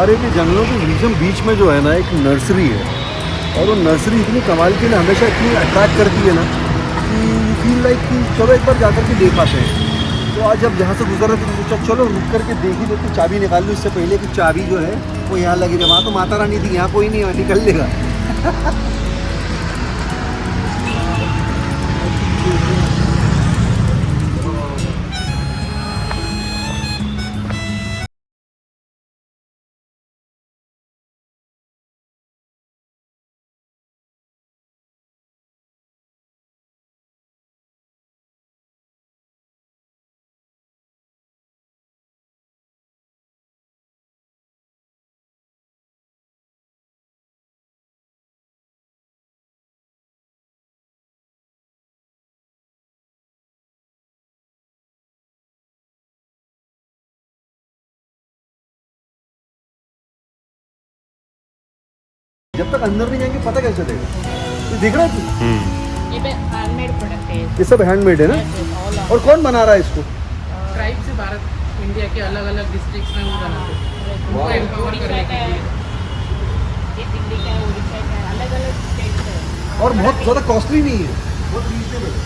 हमारे भी जंगलों के एकदम बीच में जो है ना एक नर्सरी है, और वो नर्सरी इतनी कमाल की ना, हमेशा इतनी अट्रैक्ट करती है ना कि फील लाइक कि चलो एक बार जाकर के देख आते हैं। तो आज जब यहाँ से गुजर रहे थे तो सोचा चलो रुक करके देख ही लेते, चाबी निकाल लो इससे पहले कि चाबी जो है वो यहाँ लगी थी। वहाँ तो माता रानी थी, यहाँ कोई नहीं है, निकल लेगा। जब तक अंदर नहीं जाएंगे पता कैसे चलेगा? तो देख रहा है तू? ये हैंडमेड प्रोडक्ट है। ये सब हैंडमेड है ना? और कौन बना रहा है इसको? ट्राइब से भारत इंडिया के अलग अलग डिस्ट्रिक्ट्स में वो बनाते हैं। उनको एम्पावर करने के लिए। ये दिल्ली का है, उड़ीसा का है, अलग अलग स्टेट है। और बहुत ज़्यादा कॉस्टली नहीं है, बहुत रीजनेबल है।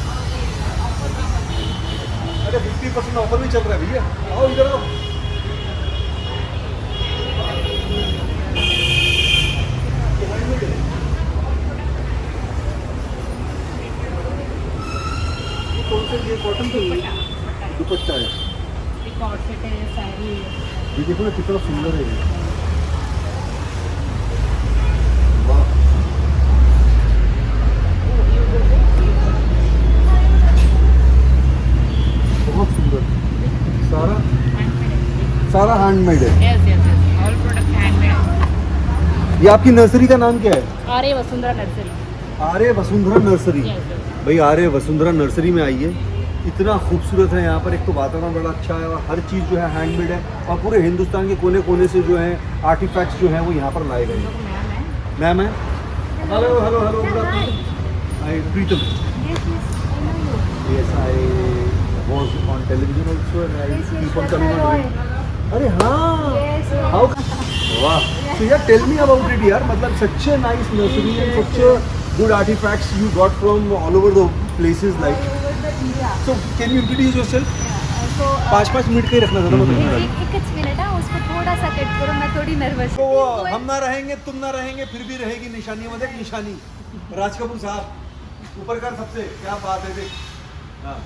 अरे 50% ऑफर भी चल रहा है भैया, आओ इधर आओ। ये कॉटन तो दुपट्टा है, कॉट सेट है, साड़ी है। ये देखो ना कितना सुंदर है ये। वाह, बहुत सुंदर, सारा हैंडमेड है। Yes yes yes, all product handmade. ये आपकी नर्सरी का नाम क्या है? आर्य वसुंधरा नर्सरी। आर्य वसुंधरा नर्सरी। Yes yes. भाई आर्य वसुंधरा नर्सरी में आइए, इतना खूबसूरत है यहाँ पर। एक तो वातावरण बड़ा अच्छा है और हर चीज़ जो है हैंडमेड है, और पूरे हिंदुस्तान के कोने कोने से जो है आर्टिफैक्ट्स जो हैं वो यहाँ पर लाए गए हैं। मैम है, hello hello hello, I Pritam. Yes, I was on television also and I keep on coming on. अरे हाँ, हाउ, वाह। So yeah, tell me about it यार, मतलब such a nice nursery and such a good artifacts you got from all over the places like. So can you introduce yourself? 5 minute का ही रखना था मतलब। एक मिनट है, उसको थोड़ा सा कट करो, मैं थोड़ी नर्वस तो हम ना रहेंगे, तुम ना रहेंगे, फिर भी रहेगी निशानी। मतलब निशानी राज कपूर साहब ऊपर कर सबसे, क्या बात है देख। हाँ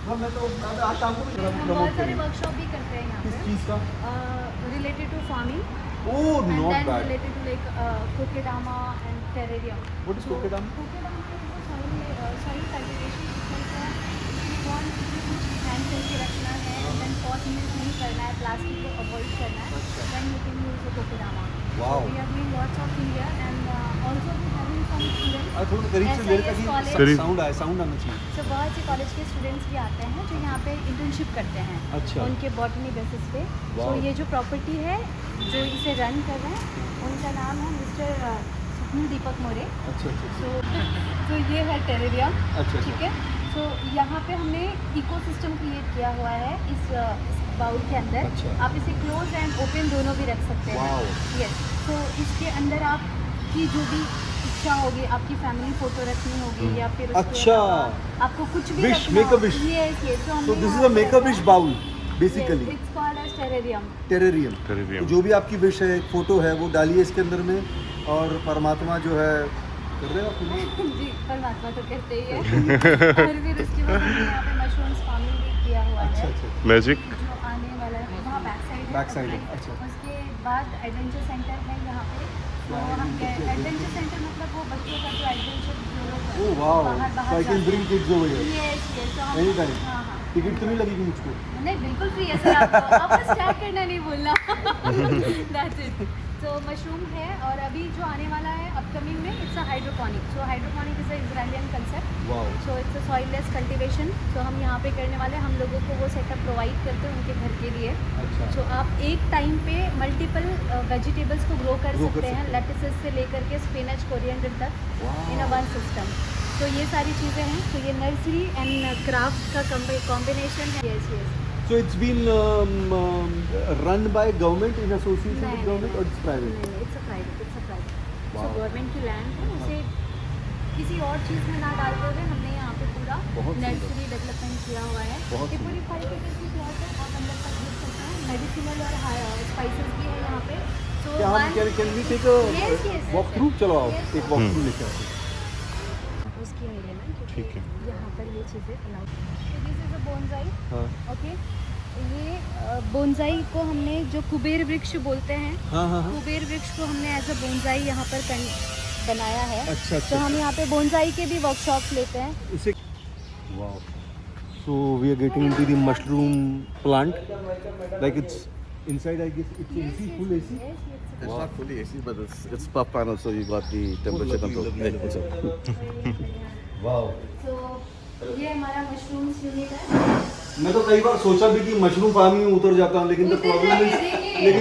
हाँ, मैं तो आज शाम को भी बहुत सारे वर्कशॉप भी करते हैं यहाँ किस पे। चीज़ का? Related to farming oh and not then bad. related to like kokedama and terrarium. What is kokedama? Kokedama is soil cultivation system का, if you want कुछ hand करके रखना है and then pot use नहीं करना है, प्लास्टिक को avoid करना है, then you can use the kokedama. Wow. So we are doing lots of in here and also we having some students. थोड़ा करीब से मेरे SIS college. का साउंड आना चाहिए। So बहुत से कॉलेज के स्टूडेंट्स भी आते हैं जो यहाँ पे इंटर्नशिप करते हैं। अच्छा। उनके बॉटनी बेसिस पे। Wow. So ये जो प्रॉपर्टी है जो इसे रन कर रहे हैं, उनका नाम है मिस्टर स्वप्निल दीपक मोरे। अच्छा अच्छा तो ये है टेरेरियम। अच्छा। ठीक है। तो यहाँ पे हमने इकोसिस्टम क्रिएट किया हुआ है इस बाउल के अंदर। अच्छा। आप इसे क्लोज एंड ओपन दोनों भी रख सकते हैं। Wow. यस। तो इसके अंदर आपकी जो भी इच्छा होगी, आपकी फैमिली फोटो रखनी होगी या फिर उसके अच्छा। अलावा आपको कुछ भी Wish, रखना make a हो- wish. Yes, yes. So this is a make a wish bowl basically. Yes, it's called as terrarium. Terrarium. Terrarium. तो जो भी आपकी विश है, एक फोटो है, वो डालिए इसके अंदर में, और परमात्मा जो है कर रहे हो आप? जी, परमात्मा तो कहते ही है। और फिर उसके बाद हमने यहाँ पे मशरूम्स फार्मिंग भी किया हुआ अच्छा है। अच्छा। मैजिक। जो आने वाला है वहाँ बैक साइड है। Back side है, अच्छा। उसके बाद एडवेंचर सेंटर है यहाँ पे। तो हम एडवेंचर सेंटर मतलब वो बच्चों का जो एडवेंचर जो लोग ओह वाओ, बाहर so I can जाते bring हैं। kids over here Yes, yes, तो हम anytime. हाँ हाँ। टिकट तो नहीं लगेगी मुझको? नहीं, बिल्कुल फ्री है सर। आपको स्टार्ट करना नहीं भूलना। That's it. तो मशरूम है, और अभी जो आने वाला है अपकमिंग में, it's a hydroponic. So hydroponic is a Israelian concept. Wow. So it's a soilless cultivation. तो हम यहाँ पे करने वाले, हम लोगों को वो सेटअप प्रोवाइड करते हैं उनके घर के लिए। अच्छा। तो आप एक टाइम पे मल्टीपल वेजिटेबल्स को ग्रो कर Grow कर सकते हैं, सकते हैं। लेटसेस से लेकर के स्पिनच, कोरिएंडर तक, Wow. In a one system. तो ये सारी चीज़ें हैं। तो ये नर्सरी एंड क्राफ्ट का कॉम्बिनेशन है। Yes yes. So it's been run by government in association with government or it's private? नहीं, it's a private. Wow. So government की लैंड है, उसे किसी और चीज़ में ना डालते हुए हमने यहाँ पे पूरा बहुत सुंदर। नर्सरी डेवलपमेंट किया हुआ है। बहुत ये पूरी 5 एकड़ की प्लॉट है, आप अंदर तक देख सकते हैं। मेडिसिनल और स्पाइसेस भी है यहाँ पे। So क्या हम can we take a Yes, yes, walk yes, through? yes. चलो आओ Yes, एक walk through लेके आते हैं। उसकी है ये ना, ठीक क्योंकि है। यहाँ पर ये चीज़ें अलाउड। तो दिस इज अ बोनसाई, हाँ ओके। ये बोनसाई को हमने जो कुबेर वृक्ष बोलते हैं, हाँ हाँ हाँ। कुबेर वृक्ष को हमने एज अ बोनसाई यहाँ पर बनाया है। अच्छा तो हम यहाँ पे बोनसाई के भी वर्कशॉप्स लेते हैं। इसे wow. So we are getting into the mushroom plant. Like it's inside, I guess it's AC, full AC. Yes, It's Wow. not fully AC, but it's puff panel, so you got the temperature control. lovely, Hey, what's up? Wow. So ये हमारा mushrooms unit है। मैं तो कई बार सोचा भी कि mushroom farming में उतर जाता हूँ, लेकिन द उतर प्रॉब्लम जाइए, इज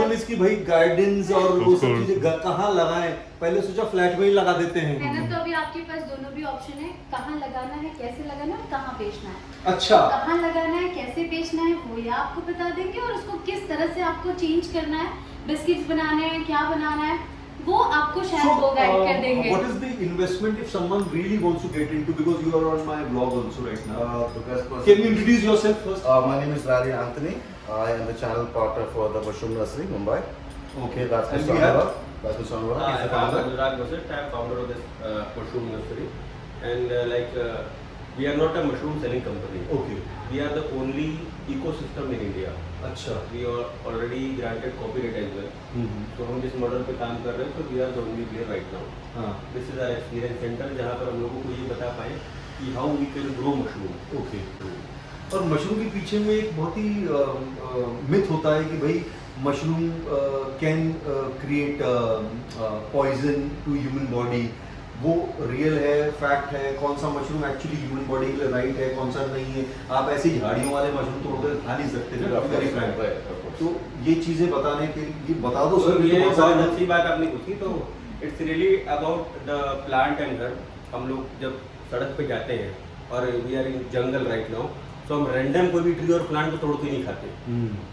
देखिए। कि भाई गाइडेंस और वो Of सब course. चीजें कहाँ लगाएं। पहले सोचा फ्लैट में ही लगा देते है हैं। ना, तो अभी आपके पास दोनों भी ऑप्शन है, कहाँ लगाना है, कैसे लगाना है, कहाँ बेचना है। अच्छा कहाँ लगाना है, कैसे बेचना है, वो ये आपको बता देंगे, और उसको किस तरह से आपको चेंज करना है, बिस्किट्स बनाने हैं, क्या बनाना है, वो आपको शायद वो गाइड कर देंगे। what is the investment if someone really wants to get into, because you are on my blog also right now. The best person. Can you introduce yourself first? My name is Larry Anthony. I am the channel partner for the Mushroom Nursery, Mumbai. Okay, that's And Mr. we have- Anurag. That's Mr. Anurag. He's the I'm founder. Anurag Basit. I'm founder of this mushroom nursery, and we are not a mushroom selling company. Okay. We are the only ecosystem in India. अच्छा We are already granted copyright as well. तो हम जिस model पे काम कर रहे हैं, तो we are the only player right now. हाँ This is our experience center, जहाँ पर हम लोगों को ये बता पाए कि how we can grow mushroom. Okay. और मशरूम के पीछे में एक बहुत ही मिथ होता है कि भाई mushroom can create poison to human body. वो रियल है, फैक्ट है? कौन सा मशरूम एक्चुअली ह्यूमन बॉडी के लिए राइट है, कौन सा नहीं है? आप ऐसे ही झाड़ियों वाले मशरूम तोड़कर खा नहीं सकते ना, very Frank. Right, of course. तो ये चीज़ें बताने के लिए बता दो तो सर। ये बहुत बहुत सारे अच्छी बात आपने पूछी। तो it's really about the plant and herb. हम लोग जब सड़क पे जाते हैं और we are in jungle right now, तो हम रैंडम कोई भी ट्री और प्लांट को तोड़ के नहीं खाते।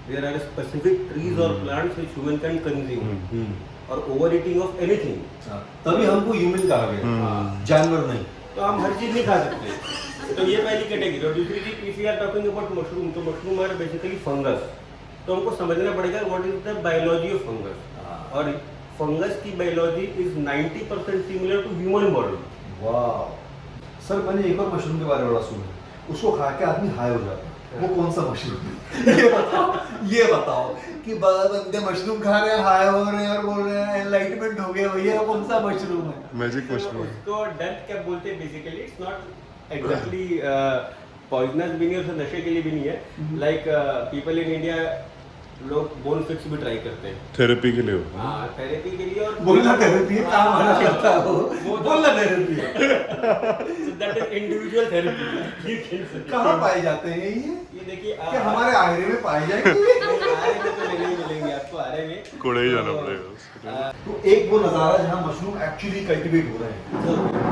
देयर आर स्पेसिफिक ट्रीज और plants which human can consume, और ओवर ईटिंग ऑफ एनीथिंग, तभी हमको ह्यूमन कहा गया, जानवर नहीं। तो हम हर चीज नहीं खा सकते। तो ये पहली कैटेगरी। और दूसरी चीज, if we are talking about mushroom, तो मशरूम आर बेसिकली फंगस। तो हमको समझना पड़ेगा what is the biology of fungus. और फंगस की biology is 90% similar to human body. वाह सर, मैंने एक और मशरूम के बारे में बड़ा सुना, उसको खा के आदमी हाई हो जाता है। वो कौन सा मशरूम है? ये बताओ कि बंदे मशरूम खा रहे हैं, हाई हो रहे हैं और बोल रहे हैं एनलाइटमेंट हो गया, भैया कौन सा मशरूम है? Magic mushroom. उसको डेथ क्या बोलते हैं basically. It's not exactly poisonous भी नहीं, और नशे के लिए भी नहीं है। लाइक पीपल इन इंडिया, लोग बोन फिक्स भी ट्राई करते हैं। थेरेपी के लिए हो। हाँ, थेरेपी के लिए। और बोलना थेरेपी है, काम हमारा करता है वो बोलना थेरेपी है। That is individual therapy. कहाँ पाए जाते हैं ये? ये देखिए, क्या हमारे आगरे में पाए जाएंगे? आरे में तो नहीं मिलेंगे आपको, आरे में। कोड़े ही जाना पड़ेगा। तो एक वो नज़ारा जहाँ मशरूम एक्चुअली कल्टीवेट हो रहे हैं।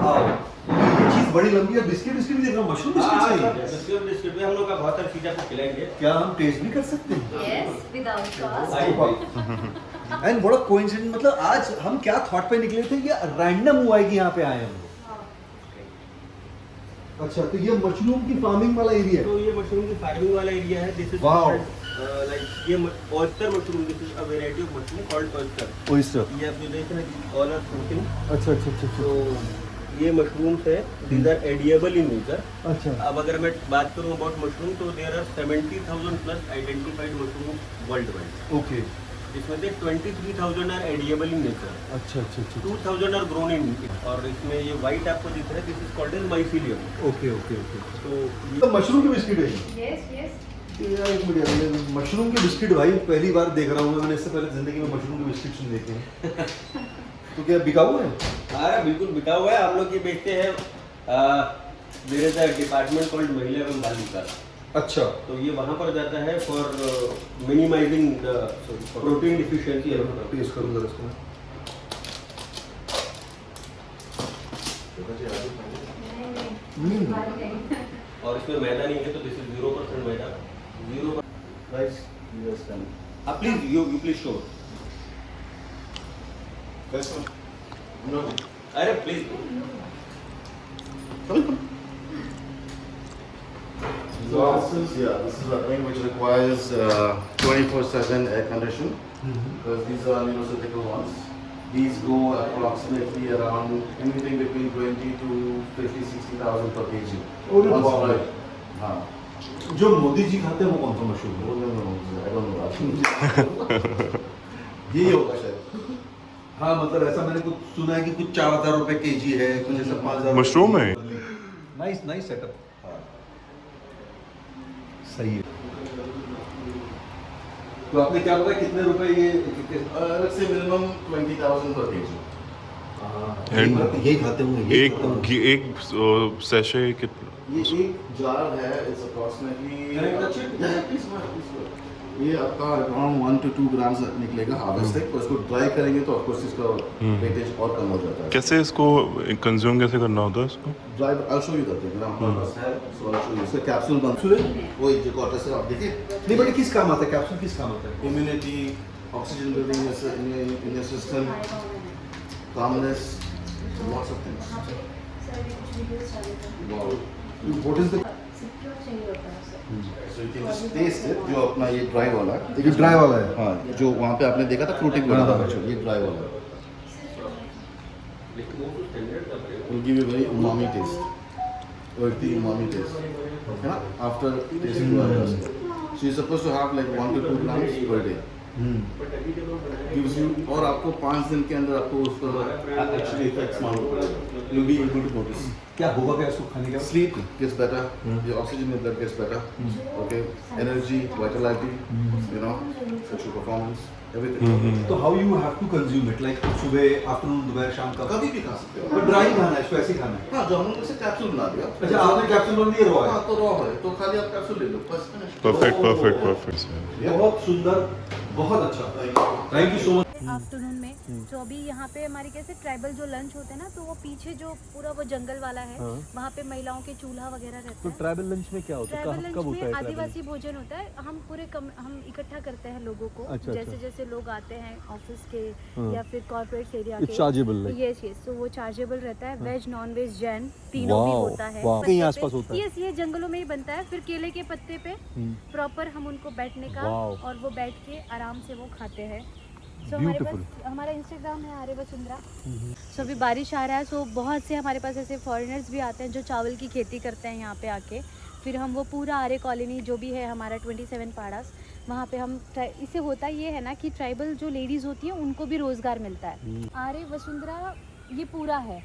आओ, ये चीज़ बड़ी लंबी है। बिस्किट बिस्किट भी देख रहा हूँ, मशरूम बिस्किट चाहिए। बिस्किट में हम लोग का बहुत सारी चीज़ आपको खिलाएंगे। क्या हम टेस्ट भी कर सकते हैं? Yes, without cost. एंड बड़ा कोइंसिडेंस, मतलब आज हम क्या थॉट पे निकले थे, ये रैंडम हुआ है कि यहाँ पे आए हम लोग। अच्छा, तो ये मशरूम की फार्मिंग वाला एरिया है। तो ये मशरूम की फार्मिंग वाला एरिया है। This is Wow. लाइक ये oyster mushroom. This is a variety of mushroom called oyster. Oyster. ये आप जो देख रहे हैं, ऑल आर फ्रूटिंग। अच्छा अच्छा अच्छा तो ये मशरूम्स है, these are edible in nature. अच्छा। अब अगर मैं बात करूं अबाउट मशरूम, तो there are 70,000 plus identified mushroom world wide, okay. जिसमें से 23,000 आर एडिएबल इन नेचर, अच्छा अच्छा अच्छा 2,000 आर ग्रोन इन। और इसमें ये वाइट आपको दिख रहा है, this is called as mycelium. Okay okay okay. तो तो मशरूम के बिस्किट है ये? Yes, yes. यार एक मिनट यार, मैं मशरूम के बिस्किट भाई पहली बार देख रहा हूँ। मैंने इससे पहले जिंदगी में मशरूम के बिस्किट नहीं देखे हैं। तो क्या बिकाऊ है? हाँ, बिल्कुल बिका हुआ है। हम लोग ये बेचते हैं। There is a department called महिला एवं बाल विकास। अच्छा। तो ये वहाँ पर जाता है for minimizing the protein deficiency. Test करूँ जरा इसको। नहीं, नहीं, बात नहीं। और इसमें मैदा नहीं है, तो this is 0% maida. 0 Guys, you guys can. please you please show. Guys, no. Arey please. So this is a thing which requires 24/7 air condition because these are cylindrical ones. These go approximately around anything between 20 to 50-60,000 per kg. Oh, Once wow. fried. हाँ. जो मोदी जी खाते हैं वो कौन सा mushroom है? I don't know. यही होगा शायद. हाँ मतलब ऐसा मैंने कुछ सुना है कि कुछ 4,000 रुपए केजी है, कुछ ऐसा 5,000 मशरूम है? Nice setup. सही है. तो आपने क्या बताया कितने रुपए ये Let's say minimum 20,000 per kg. यही खाते होंगे. एक सैशे कितना? ये एक जार है. It's approximately. Can I touch it? Yeah, please, please. ये आपका अराउंड 1 to 2 ग्राम्स निकलेगा हार्वेस्टेड. तो इसको ड्राई करेंगे तो ऑफ कोर्स इसका वेटेज और कम हो जाता है. कैसे इसको कंज्यूम कैसे करना होता है इसको? Dry I show you that thing. हमारे पास है. सो आई शो यू. इसका कैप्सूल बनते हैं. वो एक जो कॉटर से आप देखिए. नहीं बट किस काम आता है कैप्सूल? किस काम आता है? Immunity, oxygen building in your system, calmness, lots of things. Wow. What is the So you can just taste it. जो अपना ये ड्राई वाला है. ये ड्राई वाला है. हाँ, जो वहाँ पे आपने देखा था फ्रूटिंग बना था बच्चों. ये ड्राई वाला है. Will give you very umami taste. Earthy umami taste. है ना? After tasting the so you're supposed to have like 1 to 2 grams per day. Gives you और आपको 5 दिन के अंदर आपको उसका actually effects मालूम पड़ेगा. You'll be able to notice. क्या होगा क्या इसको खाने के बाद? Sleep gets better. Your oxygen in the blood gets better. Okay. Energy, vitality. You know, sexual performance, everything. तो how you have to consume it like सुबह आफ्टरनून दोपहर शाम का? कभी भी खा सकते हो. तो ड्राई खाना है, इसको ऐसे ही खाना है. हाँ, जो हमने जैसे कैप्सूल बना दिया. अच्छा आपने कैप्सूल बना दिया रॉ है. हाँ, तो रॉ है. तो खाली आप कैप्सूल ले लो. बस finish. परफेक्ट. बहुत सुंदर, बहुत अच्छा. Thank you so much. Afternoon में तो अभी यहाँ पे हमारे कैसे ट्राइबल जो लंच होते हैं ना, तो वो पीछे जो पूरा वो जंगल वाला है, वहाँ पे महिलाओं के चूल्हा वगैरह रहता तो है. ट्राइबल लंच में क्या होता है? ट्राइबल कब लंच होता है में ट्राइबल? आदिवासी भोजन होता है. हम पूरे हम इकट्ठा करते हैं लोगों को. अच्छा, जैसे अच्छा. जैसे लोग आते हैं ऑफिस के हाँ. या फिर corporate area It's chargeable, like. Yes तो वो चार्जेबल रहता है. वेज नॉन वेज जैन तीनों भी Wow, होता है. wow. पत्ते कहीं पे. आसपास होता है? यस ये जंगलों में ही बनता है. फिर केले के पत्ते पे प्रॉपर हम उनको बैठने का Wow. और वो बैठ के आराम से वो खाते हैं. सो हमारे Beautiful. पास हमारा इंस्टाग्राम है आर्य वसुंधरा. सो अभी बारिश आ रहा है, सो बहुत से हमारे पास ऐसे फॉरेनर्स भी आते हैं जो चावल की खेती करते हैं यहाँ पे आके. फिर हम वो पूरा आर्य कॉलोनी जो भी है हमारा 27 पाड़ास, वहाँ पे हम इससे होता ये है ना कि ट्राइबल जो लेडीज़ होती हैं उनको भी रोज़गार मिलता है. आर्य वसुंधरा ये पूरा है.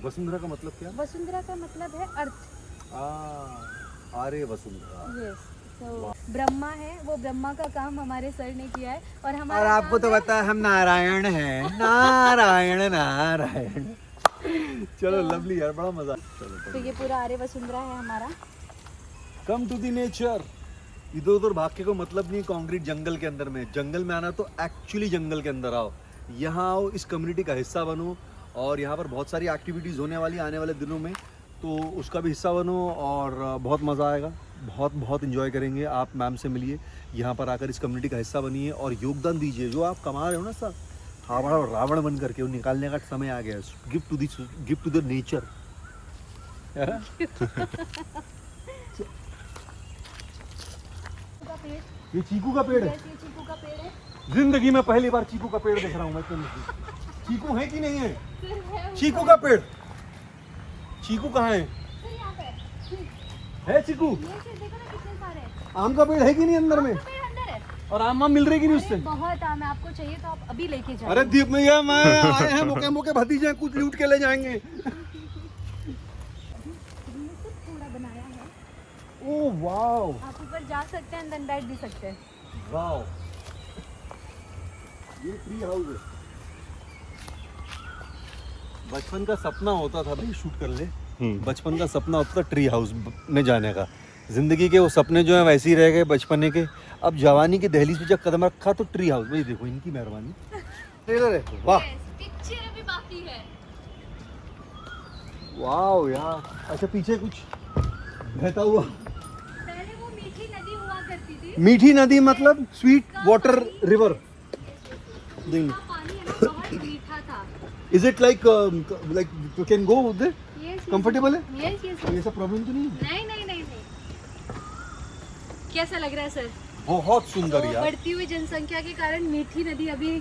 वसुंधरा का मतलब क्या? वसुंधरा का मतलब है अर्थ. आर्य वसुंधरा. यस तो ब्रह्मा है, वो ब्रह्मा का काम हमारे सर ने किया है. और और हमारा आपको तो पता है हम नारायण हैं. नारायण. चलो लवली यार, बड़ा मजा. तो ये पूरा आर्य वसुंधरा है हमारा. Come to the nature. इधर उधर भाग के को मतलब नहीं. कंक्रीट जंगल के अंदर में, जंगल में आना तो एक्चुअली जंगल के अंदर आओ. यहाँ आओ, इस कम्युनिटी का हिस्सा बनो. और यहाँ पर बहुत सारी एक्टिविटीज़ होने वाली आने वाले दिनों में, तो उसका भी हिस्सा बनो और बहुत मज़ा आएगा. बहुत इन्जॉय करेंगे. आप मैम से मिलिए, यहाँ पर आकर इस कम्युनिटी का हिस्सा बनिए और योगदान दीजिए. जो आप कमा रहे हो ना सर, हमारा रावण बन करके वो निकालने का समय आ गया है. Gift to the nature. ये चीकू का पेड़ है. ये चीकू का पेड़ है. जिंदगी में पहली बार चीकू का पेड़ देख रहा हूँ मैं. चीकू है कि नहीं है? चीकू का पेड़. चीकू कहाँ है? फिर यहाँ पे है चीकू? ये चीज़ देखो ना कितने सारे हैं. आम का पेड़ है कि नहीं अंदर में? पेड़ अंदर है. और आम मिल रही कि नहीं उससे? अरे बहुत आम है. आपको चाहिए तो आप अभी लेके जाओ. अरे दीप में मैं आए हैं मोके भतीजे हैं, कुछ लूट के ले जाएंगे. थोड़ा बनाया है. Oh wow. आप ऊपर जा सकते हैं, अंदर बैठ भी सकते हैं. वाओ. ये ट्री हाउस है. बचपन का सपना होता था भाई, शूट कर ले. बचपन का सपना होता था ट्री हाउस में जाने का. जिंदगी के वो सपने जो है वैसे ही रह गए बचपने के. अब जवानी के दहलीज पे जब कदम रखा तो ट्री हाउस. भाई देखो इनकी मेहरबानी. ट्रेलर है. वाह पिक्चर अभी बाकी है. वाओ यार. अच्छा पीछे कुछ बहता हुआ. पहले वो मीठी नदी हुआ करती मीठी नदी मतलब स्वीट वाटर रिवर. इसका पानी है ना बहुत मीठा था. Is it like you can go there? Yes, Comfortable है? Yes, yes. ऐसा प्रॉब्लम तो नहीं है? नहीं नहीं नहीं नहीं. कैसा लग रहा है सर? बहुत सुंदर तो यार. बढ़ती हुई जनसंख्या के कारण मीठी नदी अभी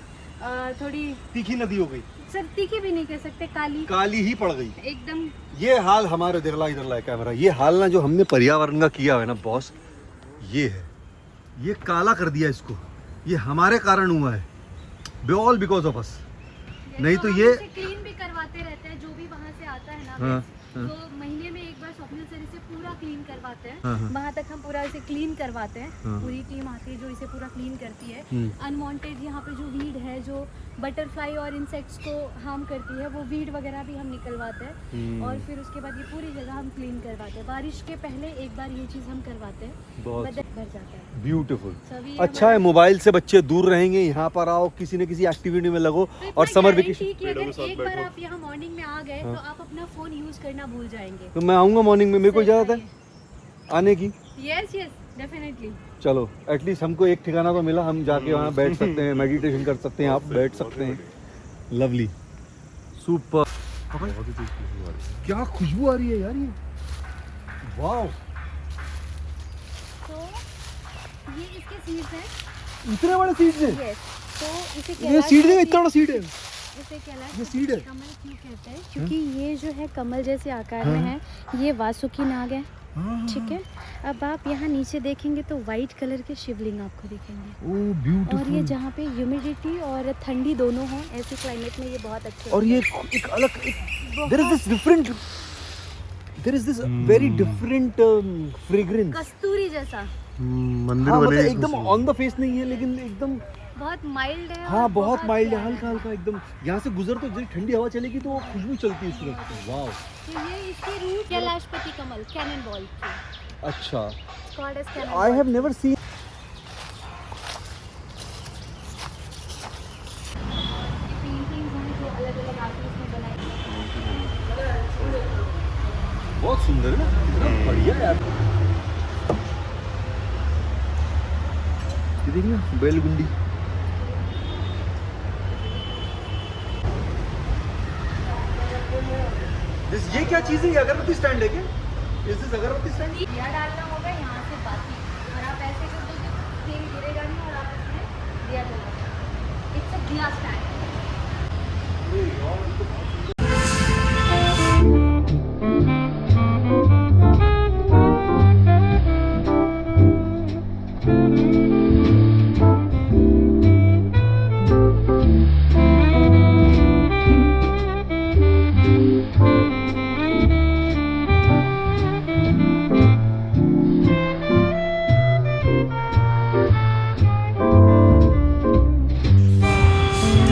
थोड़ी तीखी नदी हो गई. सर तीखी भी नहीं कह सकते, काली काली ही पड़ गई. एकदम. ये हाल हमारे इधर ला कैमरा. ये हाल ना जो हमने पर्यावरण का किया है ना बॉस, ये है. ये काला कर दिया इसको. ये हमारे कारण हुआ है. All because of us. नहीं तो ये क्लीन भी करवाते रहते हैं जो भी वहाँ से आता है ना. हाँ, तो महीने में एक बार स्वप्निल सर इसे पूरा क्लीन करवाते हैं. हाँ, हाँ. वहाँ तक हम पूरा इसे क्लीन करवाते हैं. हाँ. पूरी टीम आती है जो इसे पूरा क्लीन करती है. हम्म. अनवांटेड यहाँ पे जो वीड है, जो बटरफ्लाई और इंसेक्ट्स को हार्म करती है, वो वीड वगैरह भी हम निकलवाते हैं. हम्म. और फिर उसके बाद ये पूरी जगह हम क्लीन करवाते हैं. बारिश के पहले एक बार ये चीज़ हम करवाते हैं. बहुत बजट भर जाता है. ब्यूटीफुल. सभी अच्छा है, मोबाइल से बच्चे दूर रहेंगे. यहाँ पर आओ, किसी न किसी एक्टिविटी में लगो. और समर वेकेशन कि अगर एक बार आप यहाँ मॉर्निंग में आ गए तो आप अपना फोन यूज करना भूल जाएंगे. तो मैं आऊँगा मॉर्निंग में. मेरे को इजाज़त है आने की. Yes yes definitely. चलो एटलीस्ट हमको एक ठिकाना तो मिला. हम जाके वहाँ बैठ सकते हैं, मेडिटेशन कर सकते हैं. आप बैठ सकते हैं. लवली. सुपर. क्या खुशबू आ रही है यार. ये वाह. तो ये इसके सीड्स हैं. इतने बड़े सीड्स हैं. यस. तो इसे ये सीड है, इतना बड़ा सीड है. इसे कैलाश ये सीड है. कमल क्यों कहते हैं? क्योंकि ये जो है कमल जैसे आकार में है. ये वासुकी नाग है. ठीक है. अब आप यहाँ नीचे देखेंगे तो वाइट कलर के शिवलिंग आपको दिखेंगे. ओह और ये ब्यूटीफुल. जहाँ पे ह्यूमिडिटी और ठंडी दोनों हो, ऐसे क्लाइमेट में ये बहुत अच्छे और होते ये हैं. एक अलग there is this different. There is this very different fragrance. कस्तूरी जैसा. मंदिर हाँ, वाले मतलब एकदम ऑन द फेस नहीं है लेकिन एकदम. बहुत माइल्ड है. हाँ और बहुत माइल्ड है. प्यारा हल्का हल्का एकदम. यहाँ से गुजर तो जब ठंडी हवा चलेगी तो वो खुशबू चलती है सूरज. वाह. तो ये इसकी रूट कैलाशपति कमल, कैनन बॉल की. अच्छा. Called as cannon I ball. Have never seen. Paintings हैं जो अलग-अलग आर्टिस्ट ने बनाई. बहुत सुंदर है ना. कितना बढ़िया यार. ये देखिए ना बैलगुंडी. ये क्या चीज़ है? ये अगरबत्ती स्टैंड है क्या? इज दिस अगरबत्ती स्टैंड? दिया डालना होगा यहाँ से बाकी, और आप ऐसे कर दो कि तेल गिरेगा नहीं और आप इसमें दिया जला. इट्स अ दिया स्टैंड. अरे यार ये तो बहुत